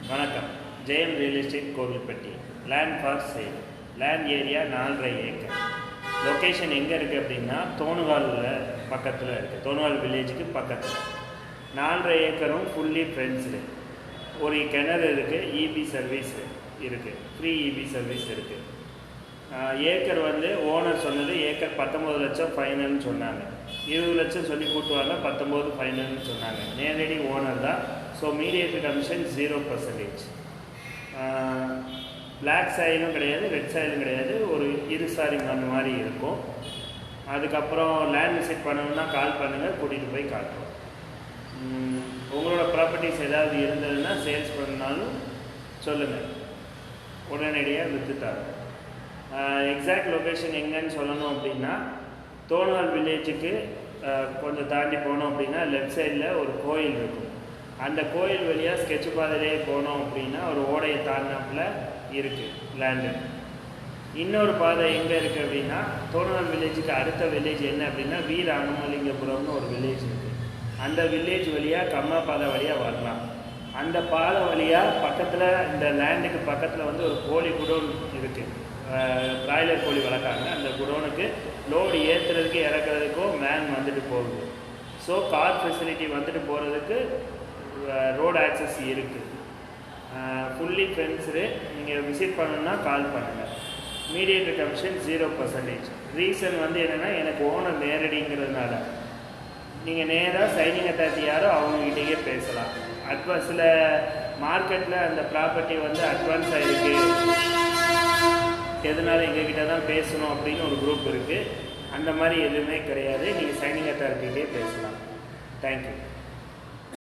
வணக்கம். Jayam real estate Kovilpatti. Land for sale. Land area 4.5 acre. Location எங்கே இருக்குது அப்படின்னா தோணுகாலில் பக்கத்தில் இருக்குது. தோணுகால் வில்லேஜுக்கு பக்கத்தில் 4.5 ஏக்கரும் ஃபுல்லி ஃப்ரெண்ட்ஸு. ஒரு கிணறு இருக்குது, இபி சர்வீஸ் இருக்குது, ஃப்ரீ இபி சர்வீஸ் இருக்குது. ஏக்கர் ஓனர் சொன்னது ஏக்கர் 19 லட்சம் ஃபைனல்னு சொன்னாங்க. 20 லட்சம் சொல்லி கூட்டுவாங்க, 19 ஃபைனல்னு சொன்னாங்க. நேரடி ஓனர் தான். So mediate commission 0%. பிளாக் சாயிலும் கிடையாது, ரெட் சாயிலும் கிடையாது, ஒரு இருசாரி மண் மாதிரி இருக்கும். அதுக்கப்புறம் லேண்ட் விசிட் பண்ணணும்னா கால் பண்ணுங்கள், கூட்டிகிட்டு போய் காட்டுறோம். உங்களோட ப்ராப்பர்ட்டிஸ் ஏதாவது இருந்ததுன்னா சேல்ஸ் பண்ணாலும் சொல்லுங்கள், உடனடியாக விற்று தரோம். எக்ஸாக்ட் லொக்கேஷன் எங்கன்னு சொல்லணும் அப்படின்னா தோணுகால் வில்லேஜுக்கு கொஞ்சம் தாண்டி போனோம் அப்படின்னா லெஃப்ட் சைடில் ஒரு கோயில் இருக்கும். அந்த கோயில் வழியாக ஸ்கெட்சு பாதையிலே போனோம் அப்படின்னா ஒரு ஓடையை தாண்டினாப்புல இருக்குது லேண்டு. இன்னொரு பாதை எங்கே இருக்குது அப்படின்னா தோணுகால் வில்லேஜுக்கு அடுத்த வில்லேஜ் என்ன அப்படின்னா வீர அனுமலிங்கபுரம்னு ஒரு வில்லேஜ் இருக்குது. அந்த வில்லேஜ் வழியாக கம்மா பாதை வழியாக வரலாம். அந்த பாதை வழியாக பக்கத்தில் இந்த லேண்டுக்கு பக்கத்தில் ஒரு கோழி குடோன் இருக்குது. பிராய்லர் கோழி வளர்க்காங்க. அந்த குடோனுக்கு லோடு ஏற்றுறதுக்கு இறக்குறதுக்கும் மேன் வந்துட்டு போகுது. ஸோ கார் ஃபெசிலிட்டி வந்துட்டு போகிறதுக்கு ரோடு ஆக்சஸ் இருக்குது. Fully friends. நீங்கள் விசிட் பண்ணணுன்னா கால் பண்ணுங்கள். Mediate commission 0%. ரீசன் என்னென்னா எனக்கு ஓனர் நேரடிங்கிறதுனால நீங்கள் நேராக சைனிங் அத்தாரிட்டி யாரோ அவங்ககிட்டயே பேசலாம். சில மார்க்கெட்டில் அந்த ப்ராப்பர்ட்டி அட்வான்ஸ் ஆகிருக்கு, எதனால எங்ககிட்ட தான் பேசணும் அப்படின்னு ஒரு குரூப் இருக்குது. அந்த மாதிரி எதுவுமே கிடையாது. நீங்கள் சைனிங் அத்தாரிட்டிகிட்டே பேசலாம். தேங்க்யூ.